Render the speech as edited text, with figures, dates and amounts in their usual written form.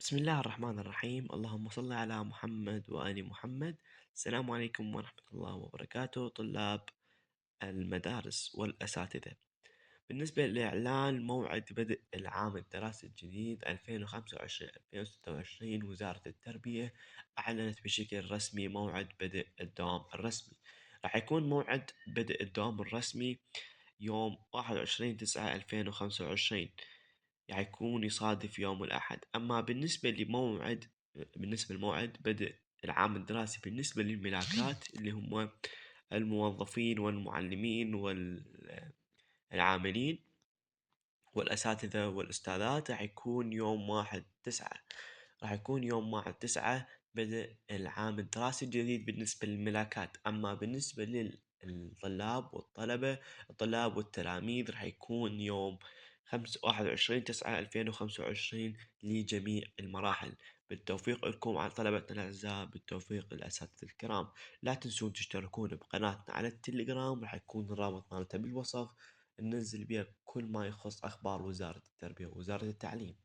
بسم الله الرحمن الرحيم. اللهم صل على محمد وآل محمد. السلام عليكم ورحمة الله وبركاته طلاب المدارس والأساتذة. بالنسبة لإعلان موعد بدء العام الدراسي الجديد 2025-2026، وزارة التربية أعلنت بشكل رسمي موعد بدء الدوام الرسمي. راح يكون موعد بدء الدوام الرسمي يوم 21/9/2025، حيكون يصادف يوم الأحد. أما بالنسبة لموعد بدء العام الدراسي بالنسبة للملاكات اللي هم الموظفين والمعلمين والعاملين والأساتذة والأستاذات، راح يكون يوم 1/9 بدء العام الدراسي الجديد بالنسبة للملاكات. أما بالنسبة للطلاب والطلبة، الطلاب والتلاميذ، راح يكون يوم 21/9/2025 لجميع المراحل. بالتوفيق لكم على طلبتنا الأعزاء، بالتوفيق للأساتذة الكرام. لا تنسون تشتركون بقناتنا على التليجرام، راح يكون الرابط مالته بالوصف. ننزل بيها كل ما يخص أخبار وزارة التربية ووزارة التعليم.